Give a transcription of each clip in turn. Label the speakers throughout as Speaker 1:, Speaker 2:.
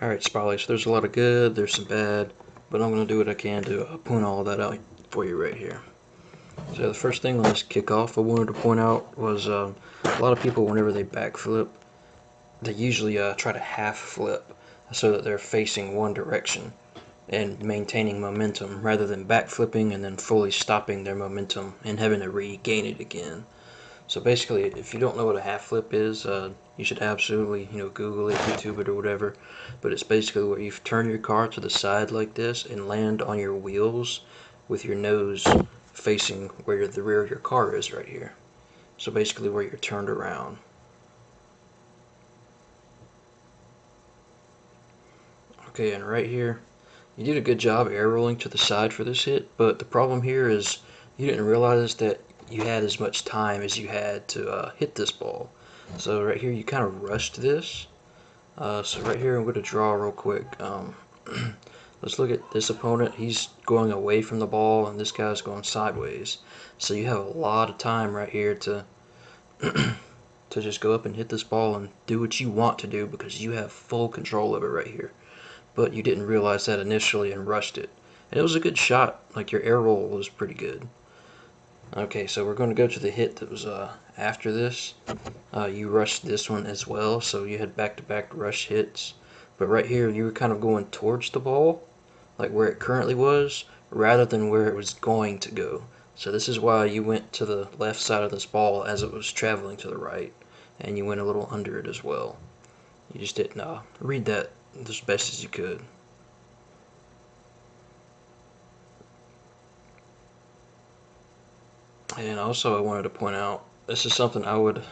Speaker 1: Alright, Spolly, so there's a lot of good, there's some bad, but I'm going to do what I can to point all of that out for you right here. So the first thing on this kickoff I wanted to point out was a lot of people, whenever they backflip, they usually try to half flip so that they're facing one direction and maintaining momentum rather than backflipping and then fully stopping their momentum and having to regain it again. So basically, if you don't know what a half flip is, you should absolutely, Google it, YouTube it, or whatever. But it's basically where you turn your car to the side like this and land on your wheels with your nose facing where the rear of your car is right here. So basically where you're turned around. Okay, and right here, you did a good job air rolling to the side for this hit, but the problem here is you didn't realize that you had as much time as you had to hit this ball. So right here you kind of rushed this. So right here I'm going to draw real quick. Let's look at this opponent. He's going away from the ball and this guy's going sideways. So you have a lot of time right here to to just go up and hit this ball and do what you want to do because you have full control of it right here. But you didn't realize that initially and rushed it. And it was a good shot. Like, your air roll was pretty good. Okay, so we're going to go to the hit that was after this. You rushed this one as well, so you had back-to-back rush hits. But right here, you were kind of going towards the ball, like where it currently was, rather than where it was going to go. So this is why you went to the left side of this ball as it was traveling to the right, and you went a little under it as well. You just didn't read that as best as you could. And also I wanted to point out, this is something I would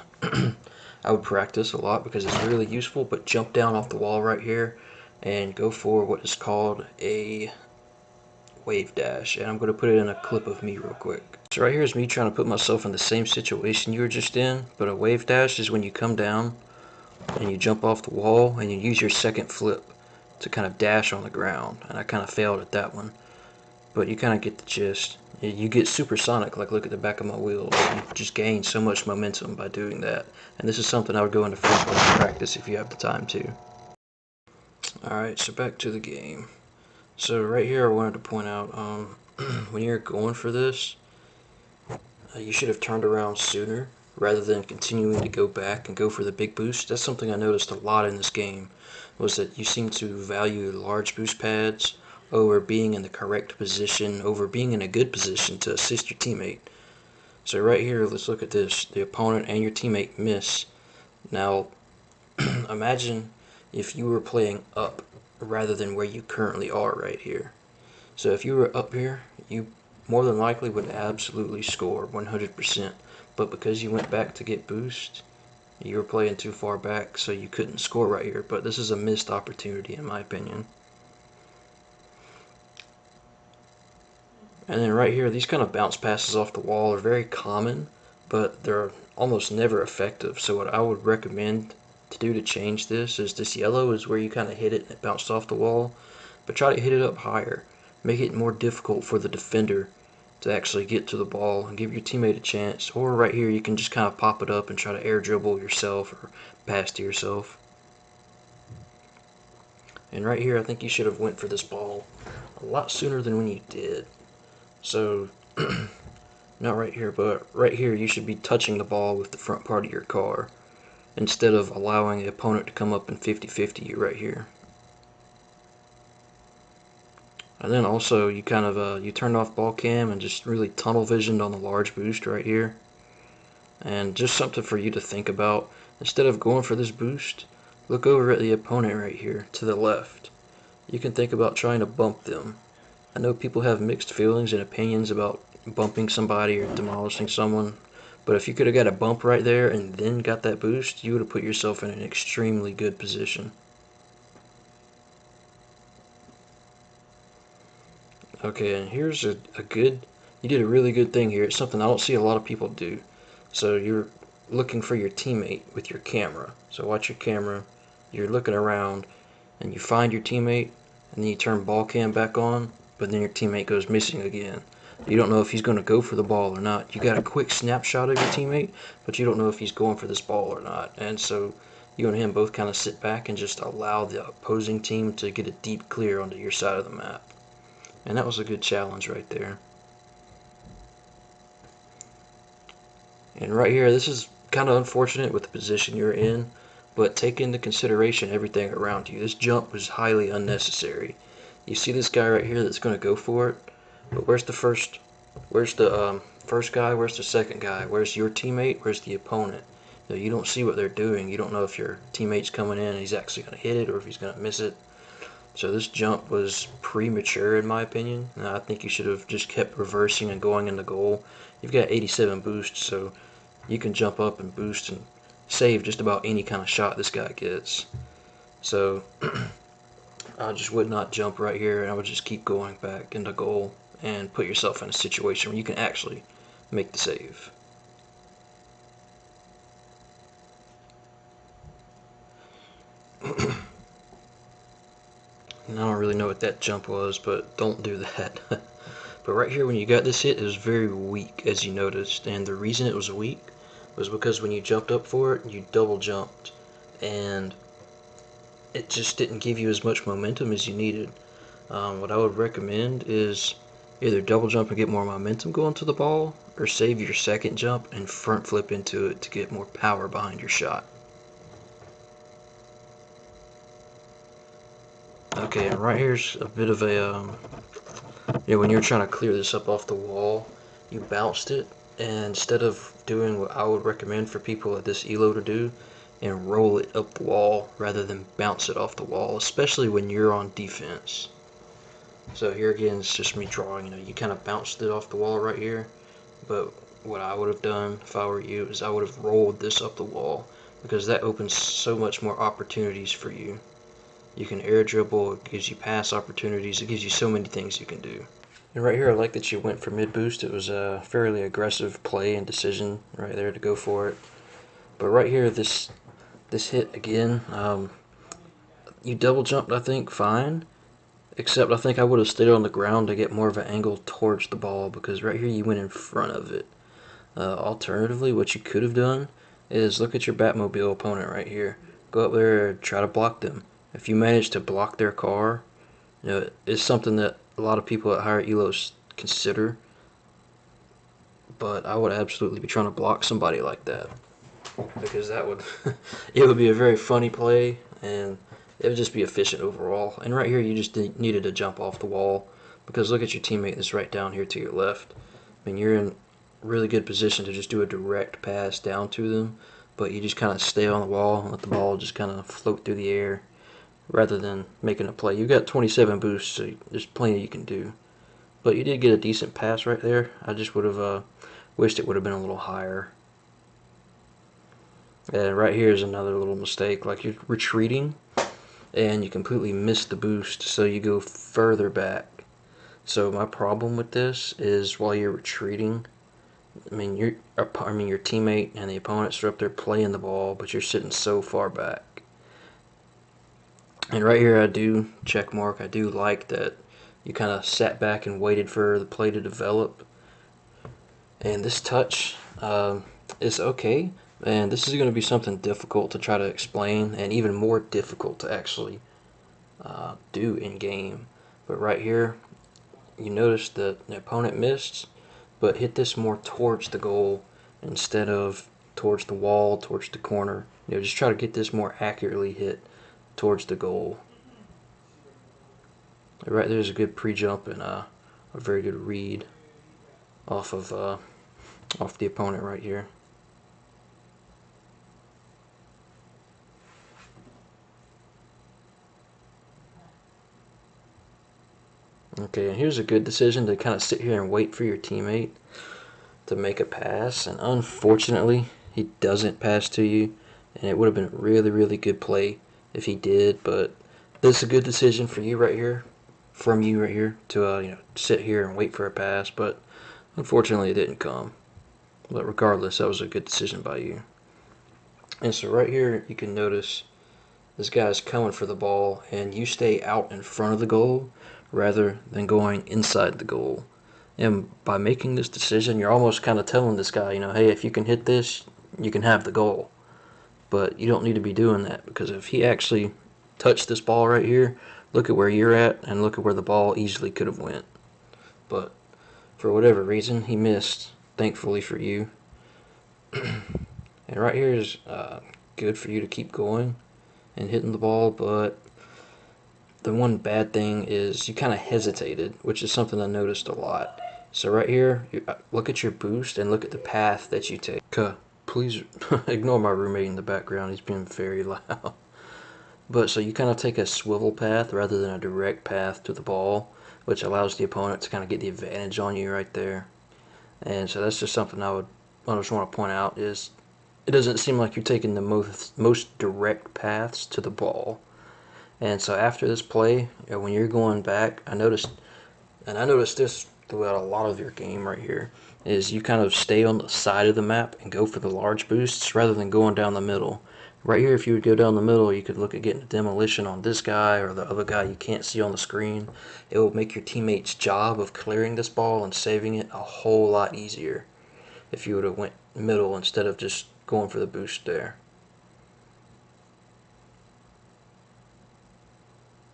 Speaker 1: I would practice a lot because it's really useful, but jump down off the wall right here and go for what is called a wave dash. And I'm going to put it in a clip of me real quick. So right here is me trying to put myself in the same situation you were just in, but a wave dash is when you come down and you jump off the wall and you use your second flip to kind of dash on the ground. And I kind of failed at that one, but you kind of get the gist. You get supersonic, like look at the back of my wheels. You just gain so much momentum by doing that. And this is something I would go into frequent practice if you have the time to. Alright, so back to the game. So right here I wanted to point out, when you're going for this, you should have turned around sooner rather than continuing to go back and go for the big boost. That's something I noticed a lot in this game, was that you seem to value large boost pads over being in the correct position, over being in a good position to assist your teammate. So right here, let's look at this. The opponent and your teammate miss. Now, imagine if you were playing up rather than where you currently are right here. So if you were up here, you more than likely would absolutely score 100%. But because you went back to get boost, you were playing too far back, so you couldn't score right here. But this is a missed opportunity in my opinion. And then right here, these kind of bounce passes off the wall are very common, but they're almost never effective. So what I would recommend to do to change this is this yellow is where you kind of hit it and it bounced off the wall, but try to hit it up higher. Make it more difficult for the defender to actually get to the ball and give your teammate a chance. Or right here, you can just kind of pop it up and try to air dribble yourself or pass to yourself. And right here, I think you should have went for this ball a lot sooner than when you did. So, not right here, but right here you should be touching the ball with the front part of your car instead of allowing the opponent to come up and 50-50 you right here. And then also you kind of you turned off ball cam and just really tunnel visioned on the large boost right here. And just something for you to think about. Instead of going for this boost, look over at the opponent right here to the left. You can think about trying to bump them. I know people have mixed feelings and opinions about bumping somebody or demolishing someone, but if you could have got a bump right there and then got that boost, you would have put yourself in an extremely good position. Okay, and here's a good, you did a really good thing here. It's something I don't see a lot of people do. So you're looking for your teammate with your camera. So watch your camera, you're looking around, and you find your teammate, and then you turn ball cam back on, but then your teammate goes missing again. You don't know if he's going to go for the ball or not. You got a quick snapshot of your teammate, but you don't know if he's going for this ball or not. And so You and him both kind of sit back and just allow the opposing team to get a deep clear onto your side of the map. And that was a good challenge right there. And right here, this is kind of unfortunate with the position you're in, but take into consideration everything around you. This jump was highly unnecessary. You see this guy right here that's going to go for it, but where's the first guy? Where's the second guy? Where's your teammate? Where's the opponent? You don't see what they're doing. You don't know if your teammate's coming in and he's actually going to hit it or if he's going to miss it. So this jump was premature in my opinion. I think you should have just kept reversing and going into goal. You've got 87 boosts, so you can jump up and boost and save just about any kind of shot this guy gets. So I just would not jump right here, and I would just keep going back into goal and put yourself in a situation where you can actually make the save. And I don't really know what that jump was, but don't do that. But right here, when you got this hit, it was very weak, as you noticed. And the reason it was weak was because when you jumped up for it, you double jumped. And it just didn't give you as much momentum as you needed. What I would recommend is either double jump and get more momentum going to the ball, or save your second jump and front flip into it to get more power behind your shot. Okay, and right here's a bit of a, when you're trying to clear this up off the wall, you bounced it, and instead of doing what I would recommend for people at this elo to do, and roll it up the wall rather than bounce it off the wall, especially when you're on defense. So here again, it's just me drawing, you kind of bounced it off the wall right here, but what I would have done if I were you is I would have rolled this up the wall, because that opens so much more opportunities for you. You can air dribble, it gives you pass opportunities, it gives you so many things you can do. And right here, I like that you went for mid boost. It was a fairly aggressive play and decision right there to go for it. But right here, this hit again, you double jumped, I think, fine. Except I think I would have stayed on the ground to get more of an angle towards the ball, because right here you went in front of it. Alternatively, what you could have done is look at your Batmobile opponent right here. Go up there and try to block them. If you manage to block their car, it's something that a lot of people at higher elos consider. But I would absolutely be trying to block somebody like that, because that would it would be a very funny play, and it would just be efficient overall. And right here, you just needed to jump off the wall, because look at your teammate that's right down here to your left. I mean, you're in really good position to just do a direct pass down to them, but you just kind of stay on the wall and let the ball just kind of float through the air rather than making a play. You've got 27 boosts, so there's plenty you can do. But you did get a decent pass right there. I just would have wished it would have been a little higher. And right here is another little mistake. Like, you're retreating and you completely miss the boost, so you go further back. So my problem with this is, while you're retreating, your teammate and the opponents are up there playing the ball, but you're sitting so far back. And right here, I do check mark. I do like that you kind of sat back and waited for the play to develop. And this touch is okay. And this is going to be something difficult to try to explain, and even more difficult to actually do in game. But right here, you notice that the opponent missed, but hit this more towards the goal instead of towards the wall, towards the corner. Just try to get this more accurately hit towards the goal. Right there's a good pre-jump and a very good read off the opponent right here. Okay, and here's a good decision to kind of sit here and wait for your teammate to make a pass, and unfortunately he doesn't pass to you, and it would have been a really, really good play if he did. But this is a good decision for you right here, to sit here and wait for a pass, but unfortunately it didn't come. But regardless, that was a good decision by you. And so right here, you can notice this guy's coming for the ball, and you stay out in front of the goal rather than going inside the goal. And by making this decision, you're almost kind of telling this guy, hey, if you can hit this, you can have the goal. but you don't need to be doing that, because if he actually touched this ball right here, look at where you're at and look at where the ball easily could have went. But for whatever reason, he missed, thankfully for you. And right here is good for you to keep going and hitting the ball, but the one bad thing is you kind of hesitated, which is something I noticed a lot. So right here, look at your boost and look at the path that you take. Please ignore my roommate in the background. He's being very loud. But so you kind of take a swivel path rather than a direct path to the ball, which allows the opponent to kind of get the advantage on you right there. And so that's just something I just want to point out is it doesn't seem like you're taking the most direct paths to the ball. And so after this play, when you're going back, I noticed this throughout a lot of your game right here, is you kind of stay on the side of the map and go for the large boosts rather than going down the middle. Right here, if you would go down the middle, you could look at getting a demolition on this guy or the other guy you can't see on the screen. It will make your teammate's job of clearing this ball and saving it a whole lot easier if you would have went middle instead of just going for the boost there.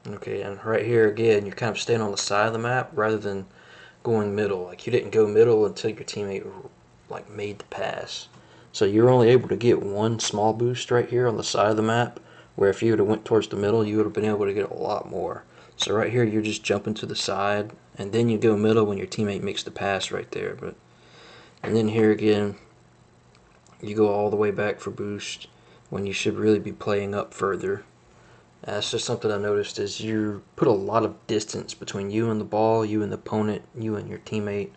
Speaker 1: Okay, and right here again, you're kind of staying on the side of the map rather than going middle. Like, you didn't go middle until your teammate like made the pass. So you're only able to get one small boost right here on the side of the map, where if you would have went towards the middle, you would have been able to get a lot more. So right here, you're just jumping to the side, and then you go middle when your teammate makes the pass right there. And then here again, you go all the way back for boost when you should really be playing up further. That's just something I noticed, is you put a lot of distance between you and the ball, you and the opponent, you and your teammate,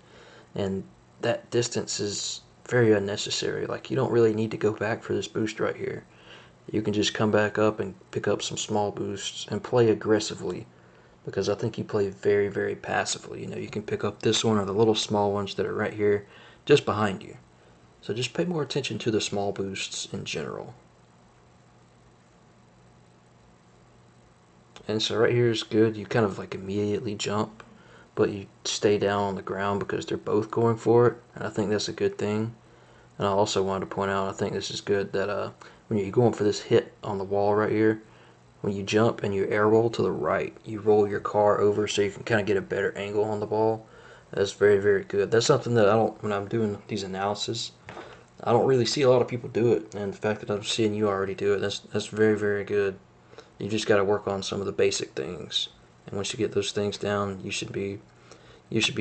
Speaker 1: and that distance is very unnecessary. Like, you don't really need to go back for this boost right here. You can just come back up and pick up some small boosts and play aggressively, because I think you play very, very passively. You know, you can pick up this one or the little small ones that are right here just behind you. So just pay more attention to the small boosts in general. And so right here is good. You kind of like immediately jump, but you stay down on the ground because they're both going for it. And I think that's a good thing. And I also wanted to point out, I think this is good, that when you're going for this hit on the wall right here, when you jump and you air roll to the right, you roll your car over so you can kind of get a better angle on the ball. That's very, very good. That's something that when I'm doing these analysis, I don't really see a lot of people do it. And the fact that I'm seeing you already do it, that's very, very good. You just got to work on some of the basic things, and once you get those things down, you should be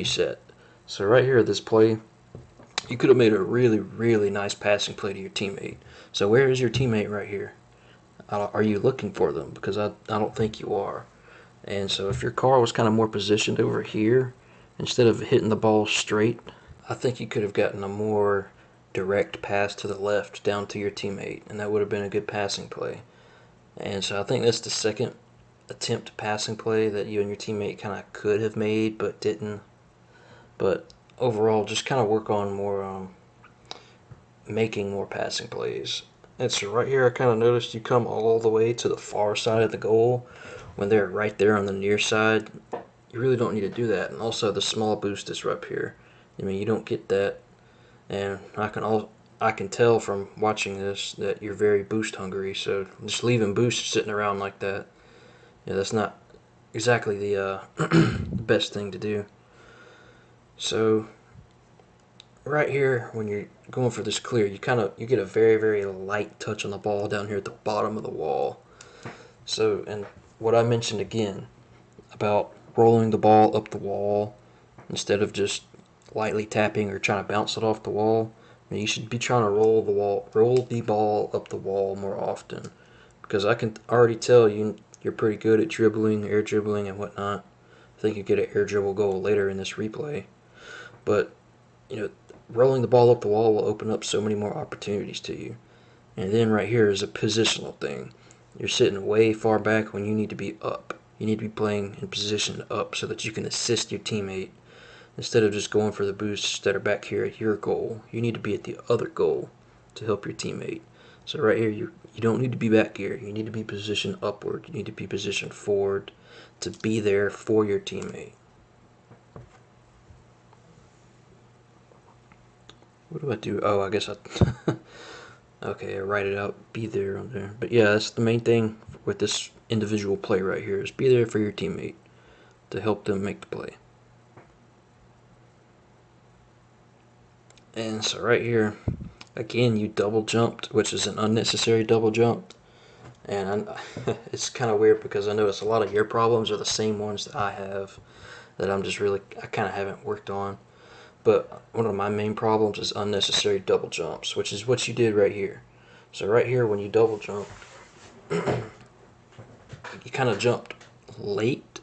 Speaker 1: set. So right here, this play, you could have made a really, really nice passing play to your teammate. So where is your teammate right here? Are you looking for them? Because I don't think you are. And so if your car was kind of more positioned over here, instead of hitting the ball straight, I think you could have gotten a more direct pass to the left down to your teammate, and that would have been a good passing play. And so I think that's the second attempt passing play that you and your teammate kind of could have made but didn't. But overall, just kind of work on more making more passing plays. And so right here, I kind of noticed you come all the way to the far side of the goal when they're right there on the near side. You really don't need to do that. And also the small boost is up here. I mean, you don't get that. And I can tell from watching this that you're very boost hungry. So just leaving boost sitting around like that, yeah, that's not exactly the best thing to do. So right here, when you're going for this clear, you get a very, very light touch on the ball down here at the bottom of the wall. So, and what I mentioned again about rolling the ball up the wall instead of just lightly tapping or trying to bounce it off the wall, I mean, you should be trying to roll the ball up the wall more often, because I can already tell you're pretty good at dribbling, air dribbling, and whatnot. I think you get an air dribble goal later in this replay, but you know, rolling the ball up the wall will open up so many more opportunities to you. And then right here is a positional thing. You're sitting way far back when you need to be up. You need to be playing in position up so that you can assist your teammate instead of just going for the boosts that are back here at your goal. You need to be at the other goal to help your teammate. So right here, you don't need to be back here. You need to be positioned upward. You need to be positioned forward to be there for your teammate. What do I do? Oh, I guess Okay, I write it out. Be there on there. But yeah, that's the main thing with this individual play right here is be there for your teammate to help them make the play. And so right here, again, you double jumped, which is an unnecessary double jump. And it's kind of weird because I notice a lot of your problems are the same ones that I have that I kind of haven't worked on. But one of my main problems is unnecessary double jumps, which is what you did right here. So right here, when you double jump, you kind of jumped late,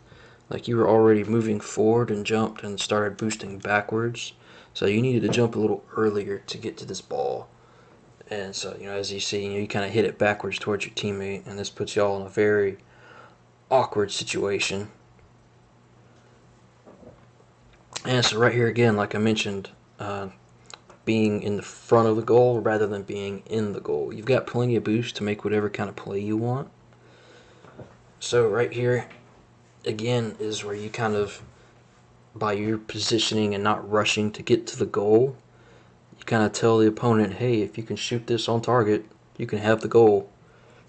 Speaker 1: like you were already moving forward and jumped and started boosting backwards. So you needed to jump a little earlier to get to this ball. And so, as you see, you kind of hit it backwards towards your teammate, and this puts y'all in a very awkward situation. And so right here again, like I mentioned, being in the front of the goal rather than being in the goal. You've got plenty of boost to make whatever kind of play you want. So right here, again, is where you kind of, by your positioning and not rushing to get to the goal, you kind of tell the opponent, hey, if you can shoot this on target, you can have the goal.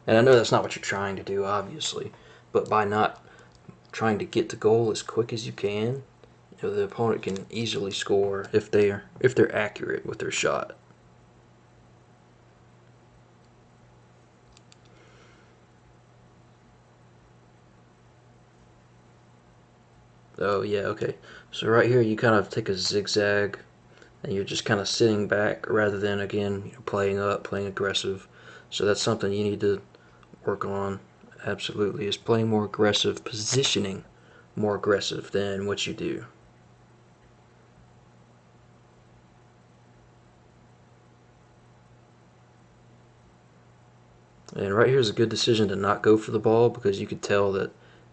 Speaker 1: And I know that's not what you're trying to do, obviously, but by not trying to get the goal as quick as you can, the opponent can easily score if they're accurate with their shot. Oh yeah, okay. So right here you kind of take a zigzag and you're just kind of sitting back rather than again playing up, playing aggressive. So that's something you need to work on. Absolutely, is playing more aggressive, positioning more aggressive than what you do. And right here is a good decision to not go for the ball because you could tell that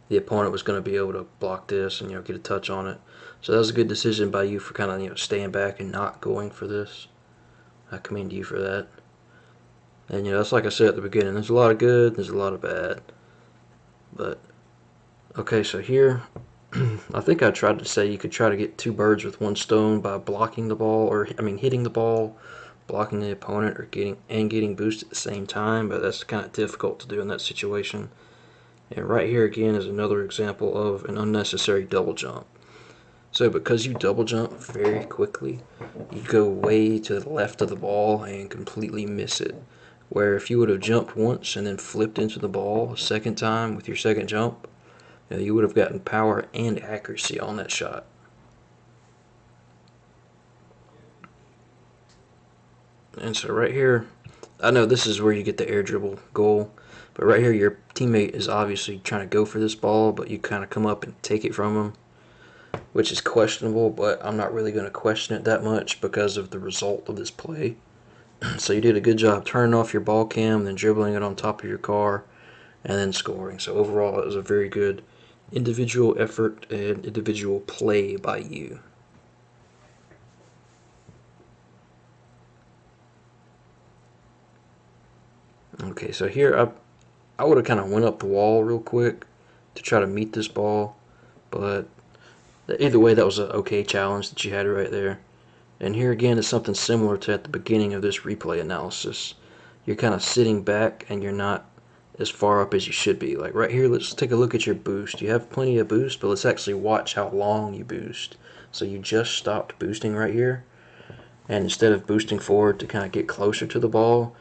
Speaker 1: the opponent was going to be able to block this and get a touch on it. So that was a good decision by you for kind of staying back and not going for this. I commend you for that. And that's like I said at the beginning. There's a lot of good. There's a lot of bad. But okay, so here, I think I tried to say you could try to get two birds with one stone by blocking the ball, or hitting the ball, blocking the opponent, or getting boost at the same time. But that's kind of difficult to do in that situation. And right here again is another example of an unnecessary double jump. So because you double jump very quickly, you go way to the left of the ball and completely miss it. Where if you would have jumped once and then flipped into the ball a second time with your second jump, you would have gotten power and accuracy on that shot. And so right here, I know this is where you get the air dribble goal, but right here your teammate is obviously trying to go for this ball, but you kind of come up and take it from him, which is questionable, but I'm not really going to question it that much because of the result of this play. So you did a good job turning off your ball cam, then dribbling it on top of your car, and then scoring. So overall, it was a very good individual effort and individual play by you. Okay, so here I would have kind of went up the wall real quick to try to meet this ball, but either way, that was an okay challenge that you had right there. And here again is something similar to at the beginning of this replay analysis. You're kind of sitting back and you're not as far up as you should be. Like right here, let's take a look at your boost. You have plenty of boost, but let's actually watch how long you boost. So you just stopped boosting right here, and instead of boosting forward to kind of get closer to the ball,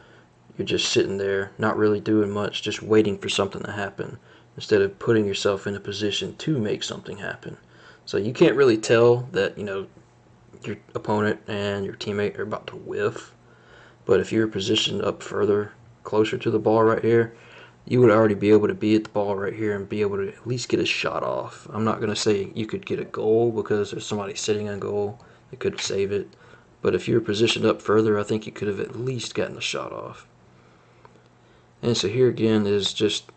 Speaker 1: you're just sitting there, not really doing much, just waiting for something to happen, instead of putting yourself in a position to make something happen. So you can't really tell that, your opponent and your teammate are about to whiff. But if you're positioned up further, closer to the ball right here, you would already be able to be at the ball right here and be able to at least get a shot off. I'm not going to say you could get a goal because there's somebody sitting on goal that could save it. But if you were positioned up further, I think you could have at least gotten a shot off. And so here again is just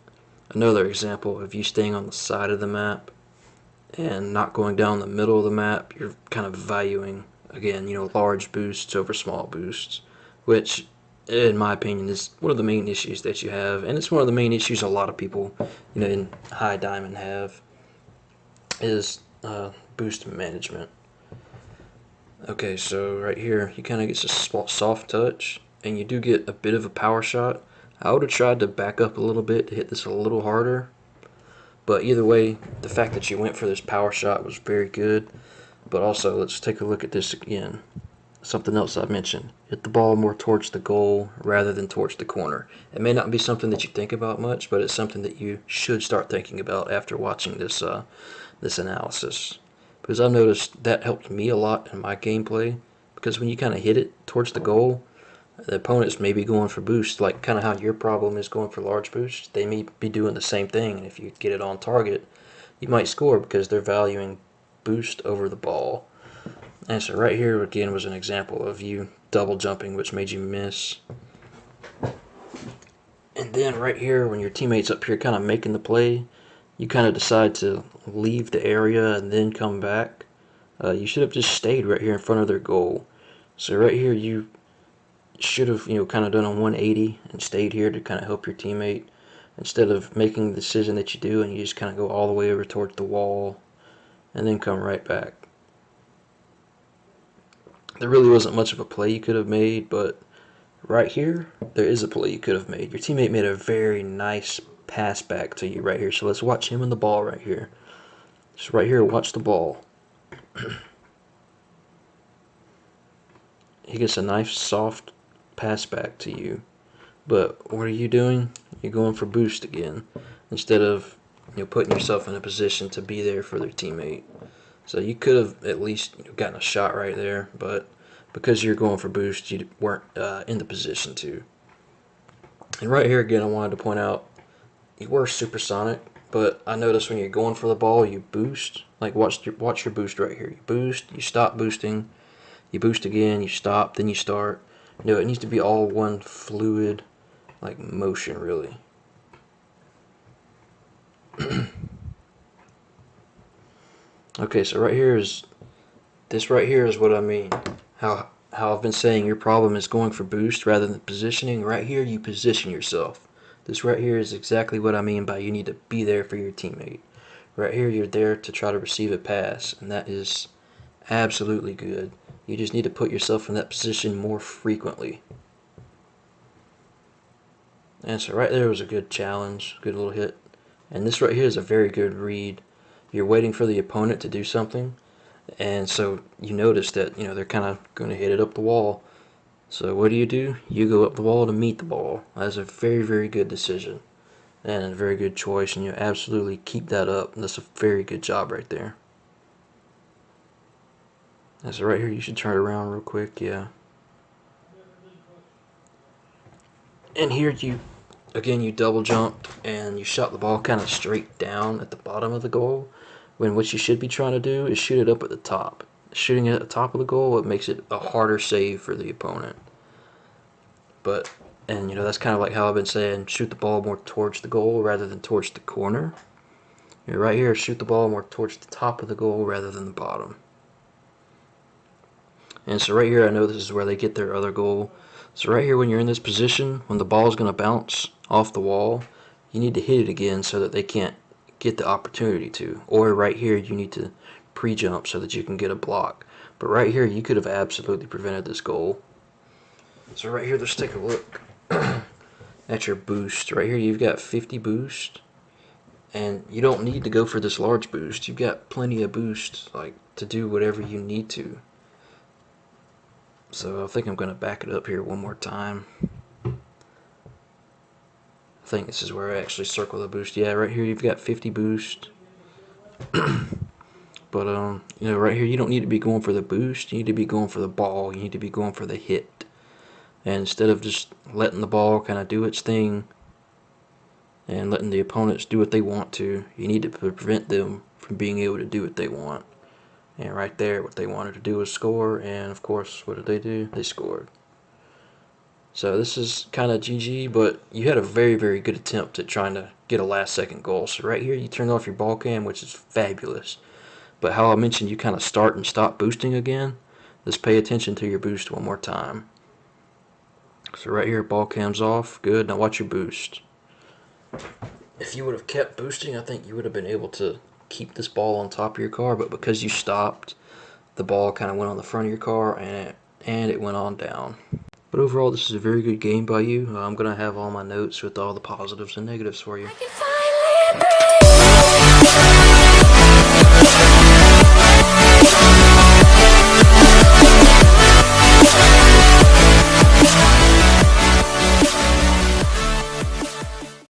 Speaker 1: another example of you staying on the side of the map and not going down the middle of the map. You're kind of valuing, again, large boosts over small boosts, which, in my opinion, is one of the main issues that you have, and it's one of the main issues a lot of people, in high diamond have, is boost management. Okay, so right here, he kind of gets a soft touch, and you do get a bit of a power shot, I would have tried to back up a little bit to hit this a little harder. But either way, the fact that you went for this power shot was very good. But also, let's take a look at this again. Something else I mentioned. Hit the ball more towards the goal rather than towards the corner. It may not be something that you think about much, but it's something that you should start thinking about after watching this analysis. Because I've noticed that helped me a lot in my gameplay. Because when you kind of hit it towards the goal, the opponents may be going for boost, like kind of how your problem is going for large boosts. They may be doing the same thing, and if you get it on target, you might score because they're valuing boost over the ball. And so right here again was an example of you double jumping, which made you miss. And then right here, when your teammate's up here kind of making the play, you kind of decide to leave the area and then come back. You should have just stayed right here in front of their goal. So right here, you should have kind of done a 180 and stayed here to kind of help your teammate instead of making the decision that you do and you just kind of go all the way over towards the wall and then come right back. There really wasn't much of a play you could have made, but right here, there is a play you could have made. Your teammate made a very nice pass back to you right here. So let's watch him and the ball right here. Just right here, watch the ball. He gets a nice soft pass back to you. But what are you doing? You're going for boost again instead of putting yourself in a position to be there for their teammate. So you could have at least gotten a shot right there, but because you're going for boost, you weren't in the position to. And right here again, I wanted to point out you were supersonic, but I noticed when you're going for the ball, you boost. Like watch your boost right here. You boost, you stop boosting, you boost again, you stop, then you start. It needs to be all one fluid, like motion really. Okay, so right here is what I mean. How I've been saying your problem is going for boost rather than positioning. Right here, you position yourself. This right here is exactly what I mean by you need to be there for your teammate. Right here, you're there to try to receive a pass, and that is absolutely good. You just need to put yourself in that position more frequently. And so right there was a good challenge, good little hit. And this right here is a very good read. You're waiting for the opponent to do something, and so you notice that they're kind of going to hit it up the wall. So what do? You go up the wall to meet the ball. That's a very, very good decision and a very good choice, and you absolutely keep that up. That's a very good job right there. And so right here, you should turn it around real quick, yeah. And here you double jumped and you shot the ball kind of straight down at the bottom of the goal, when what you should be trying to do is shoot it up at the top. Shooting it at the top of the goal, it makes it a harder save for the opponent. And that's kind of like how I've been saying, shoot the ball more towards the goal rather than towards the corner. Right here, shoot the ball more towards the top of the goal rather than the bottom. And so right here, I know this is where they get their other goal. So right here, when you're in this position, when the ball is going to bounce off the wall, you need to hit it again so that they can't get the opportunity to. Or right here, you need to pre-jump so that you can get a block. But right here, you could have absolutely prevented this goal. So right here, let's take a look at your boost. Right here, you've got 50 boost. And you don't need to go for this large boost. You've got plenty of boost to do whatever you need to. So I think I'm going to back it up here one more time. I think this is where I actually circle the boost. Yeah, right here you've got 50 boost. But right here you don't need to be going for the boost. You need to be going for the ball. You need to be going for the hit. And instead of just letting the ball kind of do its thing and letting the opponents do what they want to, you need to prevent them from being able to do what they want. And right there, what they wanted to do was score, and of course, what did they do? They scored. So this is kind of GG, but you had a very, very good attempt at trying to get a last-second goal. So right here, you turned off your ball cam, which is fabulous. But how I mentioned you kind of start and stop boosting again, let's pay attention to your boost one more time. So right here, ball cam's off. Good. Now watch your boost. If you would have kept boosting, I think you would have been able to keep this ball on top of your car, but because you stopped, the ball kind of went on the front of your car and it went on down. But overall, this is a very good game by you. I'm going to have all my notes with all the positives and negatives for you.